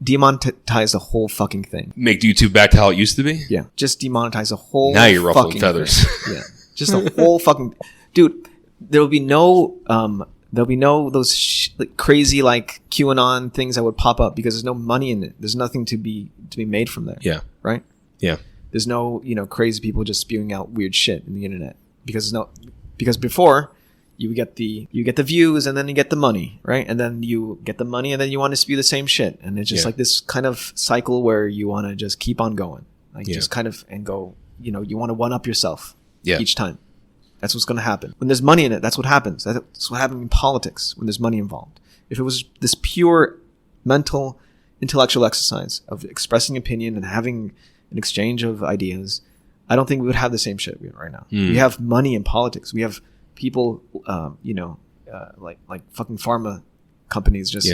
demonetize the whole fucking thing. Make YouTube back to how it used to be? Yeah. Just demonetize the whole Now you're ruffling fucking feathers. thing. Yeah. Just the whole fucking... Dude, there will be no... there'll be no those like crazy like QAnon things that would pop up because there's no money in it. There's nothing to be made from there. Yeah. Right? Yeah. There's no, crazy people just spewing out weird shit in the internet because before you get the views and then you get the money, right? And then you get the money and then you want to spew the same shit. And it's just like this kind of cycle where you want to just keep on going. Like just kind of and go, you want to one up yourself each time. That's what's going to happen. When there's money in it, that's what happens. That's what happens in politics when there's money involved. If it was this pure mental, intellectual exercise of expressing opinion and having an exchange of ideas, I don't think we would have the same shit we have right now. We have money in politics. We have people, like fucking pharma companies just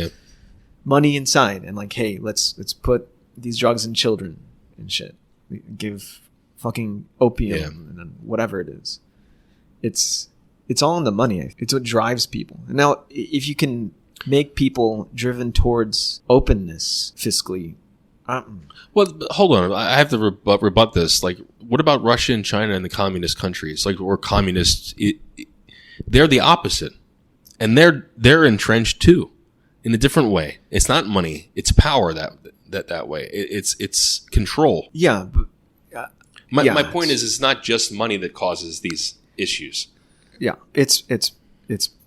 money inside and like, hey, let's put these drugs in children and shit. We give fucking opium and whatever it is. It's all in the money. It's what drives people. And now, if you can make people driven towards openness fiscally. Well, hold on. I have to rebut this. Like, what about Russia and China and the communist countries? Like, we're communists. They're the opposite, and they're entrenched too, in a different way. It's not money; it's power that way. It's control. Yeah. But, my point is, it's not just money that causes these issues. Yeah, it's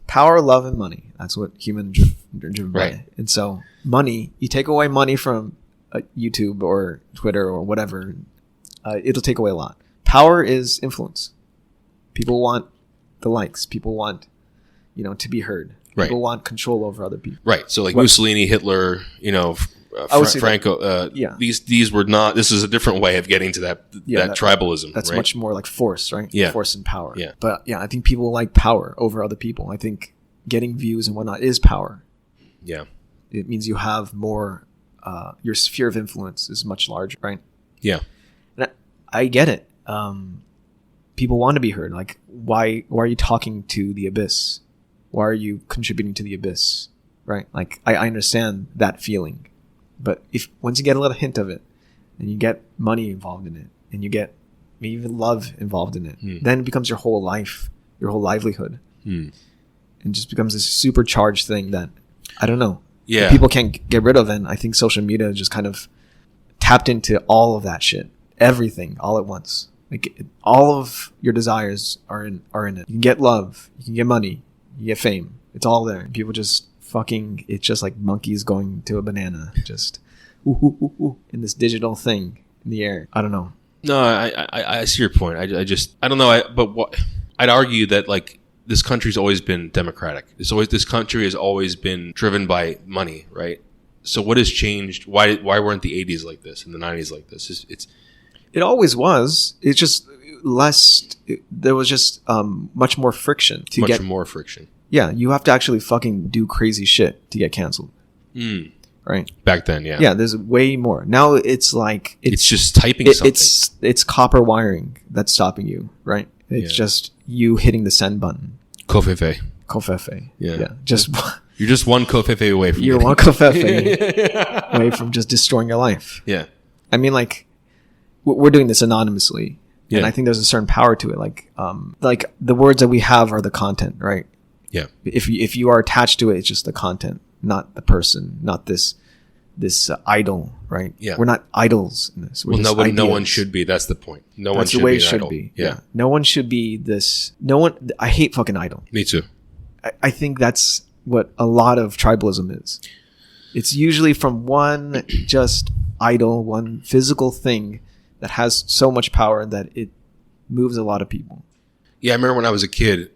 power, love, and money. That's what human driven by. Right. And so, money. You take away money from YouTube or Twitter or whatever, it'll take away a lot. Power is influence. People want the likes. People want, to be heard. People want control over other people. Right. So like Mussolini, Hitler, Franco. These were not. This is a different way of getting to that tribalism. That's right? much more like force, right? Yeah. Force and power. Yeah. But I think people like power over other people. I think getting views and whatnot is power. Yeah. It means you have more. Your sphere of influence is much larger, right? Yeah. And I get it. People want to be heard. Like, why are you talking to the abyss? Why are you contributing to the abyss? Right? Like, I understand that feeling. But once you get a little hint of it, and you get money involved in it, and you get maybe even love involved in it, then it becomes your whole life, your whole livelihood. And just becomes this supercharged thing that, I don't know. Yeah. People can't get rid of. And I think social media just kind of tapped into all of that shit. Everything, all at once. Like, all of your desires are in it. You can get love. You can get money. You get fame. It's all there. People just fucking... It's just like monkeys going to a banana. Just... in this digital thing in the air. I don't know. No, I see your point. I don't know. I'd argue that, like, this country's always been democratic. This country has always been driven by money, right? So what has changed? Why weren't the 80s like this and the 90s like this? It always was. It's just less. There was just much more friction more friction. Yeah, you have to actually fucking do crazy shit to get canceled. Right. Back then, yeah. Yeah, there's way more. Now it's like it's just typing something. It's copper wiring that's stopping you, right? It's just you hitting the send button. Kofefe. Yeah. You're just one kofefe away from one kofefe away from just destroying your life. Yeah. I mean, like, we're doing this anonymously. Yeah. And I think there's a certain power to it. Like the words that we have are the content, right? Yeah. If you are attached to it, it's just the content, not the person, not this idol, right? Yeah. We're not idols in this. We're no one should be. That's the point. That's the way it should should be. Yeah. No one should be this. No one. I hate fucking idol. Me too. I think that's what a lot of tribalism is. It's usually from one just idol, one physical thing that has so much power that it moves a lot of people. Yeah, I remember when I was a kid,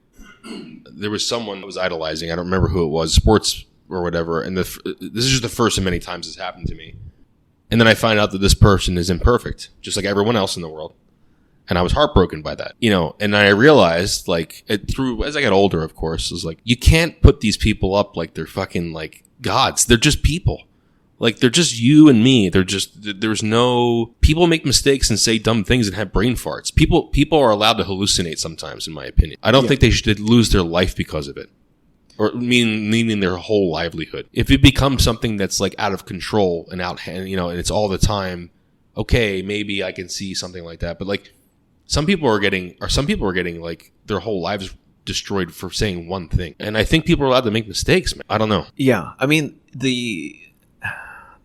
there was someone I was idolizing. I don't remember who it was, sports or whatever. And this is just the first of many times this happened to me. And then I find out that this person is imperfect, just like everyone else in the world. And I was heartbroken by that, and I realized, like, as I got older, of course, it was like, you can't put these people up like they're fucking like gods. They're just people. Like, they're just you and me. People make mistakes and say dumb things and have brain farts. People are allowed to hallucinate sometimes, in my opinion. I don't think they should lose their life because of it. or meaning their whole livelihood. If it becomes something that's like out of control and and it's all the time, okay, maybe I can see something like that. But like some people are getting like their whole lives destroyed for saying one thing. And I think people are allowed to make mistakes, man. I don't know. Yeah. I mean, the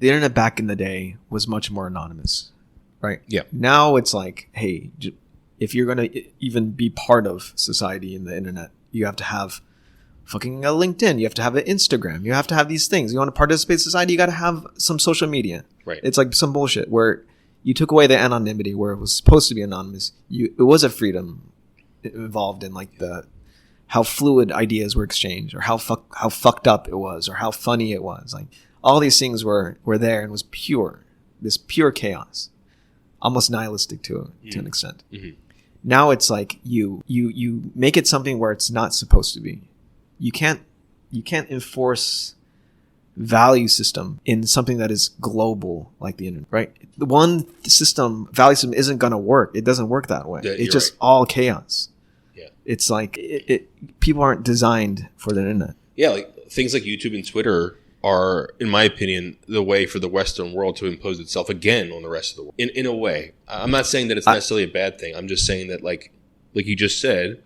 internet back in the day was much more anonymous, right? Yeah. Now it's like, hey, if you're going to even be part of society in the internet, you have to have fucking a LinkedIn. You have to have an Instagram. You have to have these things. You want to participate in society, you got to have some social media. Right. It's like some bullshit where you took away the anonymity where it was supposed to be anonymous. It was a freedom involved in like how fluid ideas were exchanged, or how fucked up it was, or how funny it was. Like all these things were there and was pure, this pure chaos, almost nihilistic to an extent. Mm-hmm. Now it's like you make it something where it's not supposed to be. You can't enforce value system in something that is global like the internet, right? The one value system isn't going to work. It doesn't work that way. It's just right. All chaos. Yeah. It's like people aren't designed for the internet. Yeah, like things like YouTube and Twitter are, in my opinion, the way for the Western world to impose itself again on the rest of the world. In a way. I'm not saying that it's necessarily a bad thing. I'm just saying that like you just said,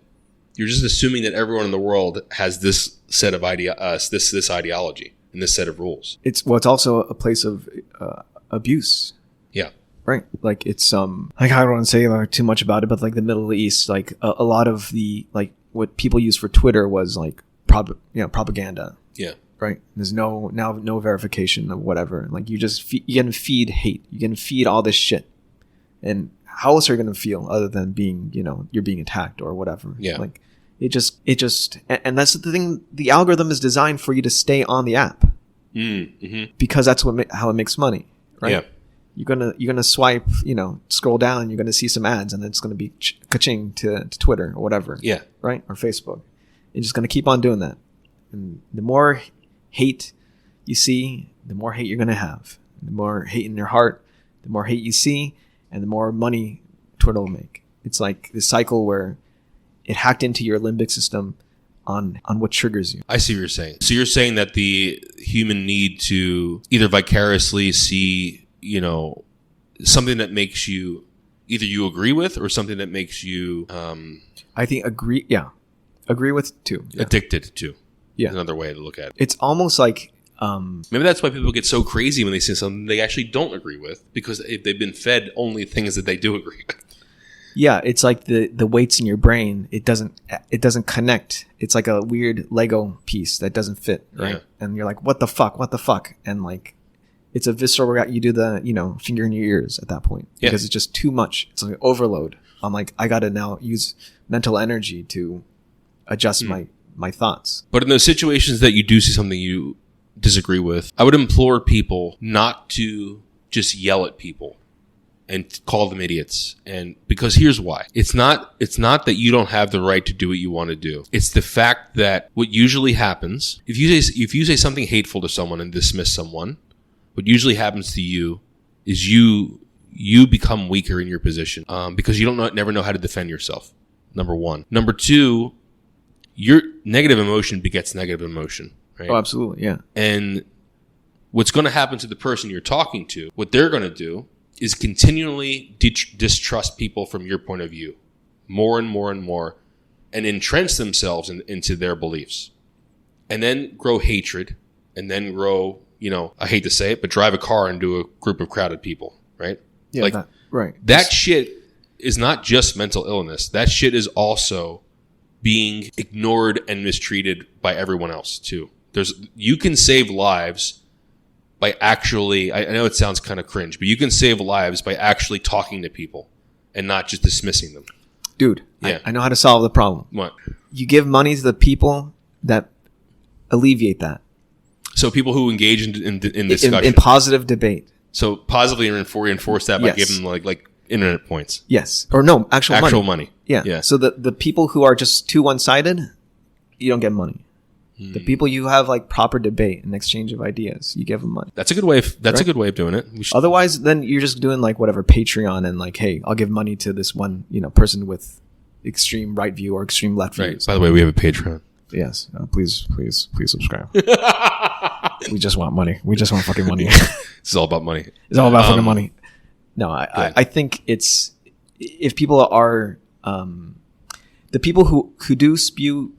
you're just assuming that everyone in the world has this set of this ideology and this set of rules. It's also a place of abuse. Yeah. Right. Like it's like I don't want to say too much about it, but like the Middle East, like a lot of the like what people use for Twitter was like propaganda. Yeah. Right. There's no verification of whatever. Like you can feed hate. You can feed all this shit. And how else are you going to feel other than being, you're being attacked or whatever? Yeah. Like it just, and that's the thing. The algorithm is designed for you to stay on the app because that's how it makes money. Right. Yeah. You're gonna swipe, scroll down, you're gonna see some ads, and then it's gonna be ka-ching to Twitter or whatever. Yeah. Right. Or Facebook. You're just gonna keep on doing that. And the more hate you see, the more hate you're gonna have. The more hate in your heart, the more hate you see, and the more money Twitter will make. It's like this cycle where it hacked into your limbic system on what triggers you. I see what you're saying. So you're saying that the human need to either vicariously see, something that makes you either you agree with or something that makes you I think agree with too. Yeah. Addicted to. Yeah. Another way to look at it. It's almost like maybe that's why people get so crazy when they see something they actually don't agree with, because they've been fed only things that they do agree with. Yeah, it's like the weights in your brain. It doesn't connect. It's like a weird Lego piece that doesn't fit, right? Yeah. And you're like, what the fuck? And like, it's a visceral. You do the finger in your ears at that point because it's just too much. It's like overload. I'm like, I gotta now use mental energy to adjust my thoughts. But in those situations that you do see something you disagree with, I would implore people not to just yell at people and call them idiots. And because here's why. It's not that you don't have the right to do what you want to do. It's the fact that what usually happens, if you say something hateful to someone and dismiss someone, what usually happens to you is you become weaker in your position because you never know how to defend yourself. Number one. Number two, your negative emotion begets negative emotion. Right? Oh, absolutely, yeah. And what's going to happen to the person you're talking to, what they're going to do is continually distrust people from your point of view more and more and more, and entrench themselves into their beliefs, and then grow hatred, and then grow, I hate to say it, but drive a car into a group of crowded people, right? Yeah, right. That shit is not just mental illness. That shit is also being ignored and mistreated by everyone else too. You can save lives by actually, I know it sounds kind of cringe, but you can save lives by actually talking to people and not just dismissing them. Dude, yeah. I know how to solve the problem. What? You give money to the people that alleviate that. So people who engage in discussion. In positive debate. So positively reinforce that by giving them like internet points. Yes. Or no, actual money. Yeah. So the people who are just too one-sided, you don't get money. The people you have like proper debate and exchange of ideas, you give them money. That's a good way. A good way of doing it. Otherwise, then you're just doing like whatever Patreon and like, hey, I'll give money to this one, person with extreme right view or extreme left view. Right. By the way, we have a Patreon. Yes. Please subscribe. We just want money. We just want fucking money. It's all about money. It's all about fucking money. No, I think it's if people are the people who do spew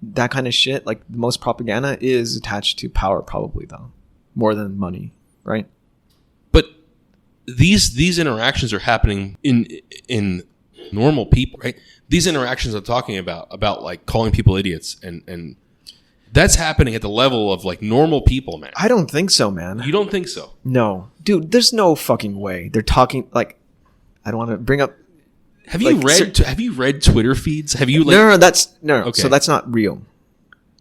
that kind of shit, like the most propaganda is attached to power, probably though, more than money, right? But these interactions are happening in normal people, right? These interactions I'm talking about like calling people idiots and that's happening at the level of like normal people, man. I don't think so, man. You don't think so? No, dude. There's no fucking way they're talking like. I don't want to bring up. Have you read Twitter feeds? Have you like? No. That's no. Okay. So that's not real.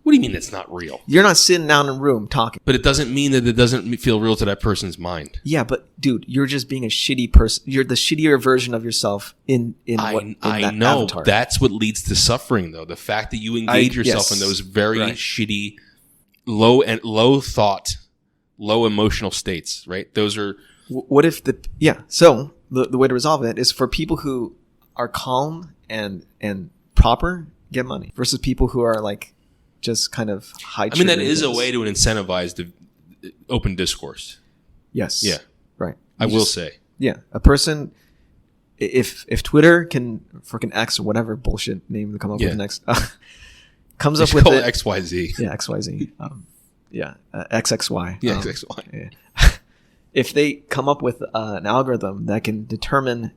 What do you mean that's not real? You're not sitting down in a room talking. But it doesn't mean that it doesn't feel real to that person's mind. Yeah, but dude, you're just being a shitty person. You're the shittier version of yourself in I that know. avatar. That's what leads to suffering, though. The fact that you engage yourself in those very shitty, low thought, low emotional states, right? Those are. What if So the way to resolve it is for people who are calm and proper get money versus people who are like just kind of high. I mean, that is a way to incentivize the open discourse. Yes. Yeah. Right. I will say. Yeah. A person, if Twitter can freaking X or whatever bullshit name to come up with next, comes up with it. XYZ. Yeah. XYZ. XXY. Yeah. XXY. Yeah. If they come up with an algorithm that can determine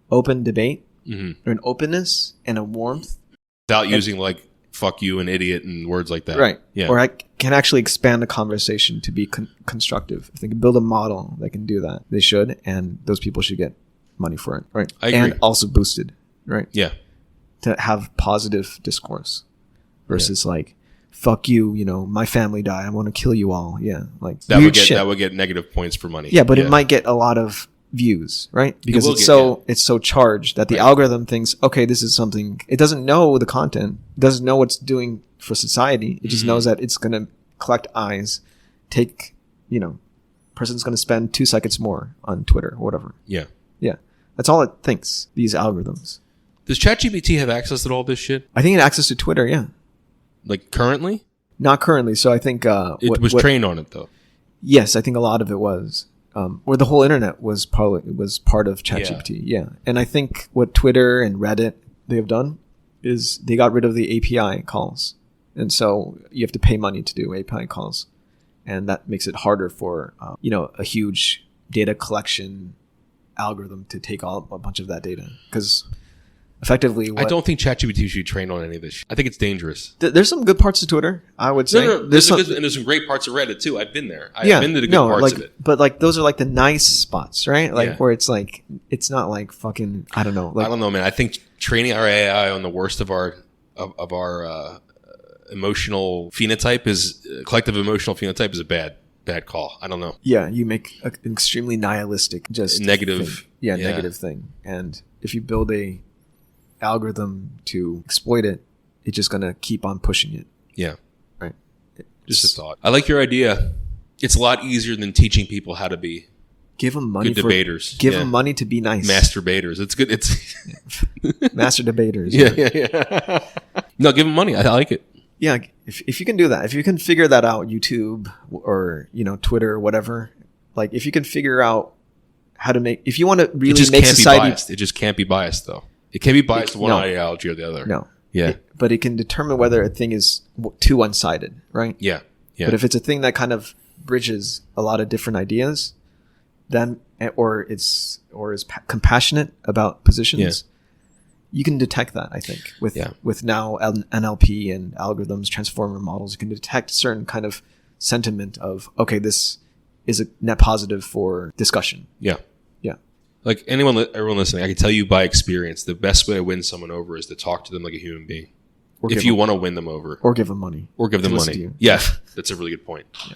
open debate or an openness and a warmth without using like fuck you, an idiot, and words like that. Right. Yeah. Or I can actually expand the conversation to be constructive. If they can build a model that can do that, they should, and those people should get money for it. Right. I agree. And also boosted. Right. Yeah. To have positive discourse versus like, fuck you, my family died. I want to kill you all. Yeah. Like that weird would get negative points for money. Yeah, but it might get a lot of views, right? Because it's so charged that the algorithm thinks, okay, this is something. It doesn't know the content, doesn't know what's doing for society. It just knows that it's going to collect eyes, person's going to spend 2 seconds more on Twitter or whatever. Yeah. Yeah. That's all it thinks, these algorithms. Does ChatGPT have access to all this shit? I think it had access to Twitter, yeah. Like currently? Not currently. So I think... it was trained on it, though. Yes, I think a lot of it was. Or the whole internet was part of ChatGPT. Yeah. And I think what Twitter and Reddit they have done is they got rid of the API calls. And so you have to pay money to do API calls. And that makes it harder for, a huge data collection algorithm to take a bunch of that data. Because effectively... I don't think ChatGPT should be trained on any of this. I think it's dangerous. There's some good parts of Twitter, I would say. No. There's some great parts of Reddit, too. I've been there. I've been to the good parts of it. But like those are like the nice spots, right? Like where it's like, it's not like fucking, I don't know. Like, I don't know, man. I think training our AI on the worst of our emotional phenotype collective emotional phenotype is a bad call. I don't know. Yeah, you make an extremely nihilistic, just negative thing. Yeah, negative thing. And if you build a algorithm to exploit it, it's just gonna keep on pushing it. Yeah. Right. Just a thought. I like your idea. It's a lot easier than teaching people how to be give them money good debaters. Give them money to be nice. Masturbators. It's good. It's master debaters. Yeah. No, give them money. I like it. Yeah, if you can do that, if you can figure that out, YouTube or Twitter or whatever, like if you can figure out how to make, if you want to really make society, it just can't be biased though. It can't be biased to one ideology or the other. No. Yeah. But it can determine whether a thing is too one-sided, right? Yeah. But if it's a thing that kind of bridges a lot of different ideas, then or is compassionate about positions, you can detect that. I think with now NLP and algorithms, transformer models, you can detect certain kind of sentiment of, okay, this is a net positive for discussion. Yeah. Yeah. Like everyone listening, I can tell you by experience, the best way to win someone over is to talk to them like a human being. If you want to win them over. Or give them money. Or give them money. Yeah, that's a really good point. Yeah.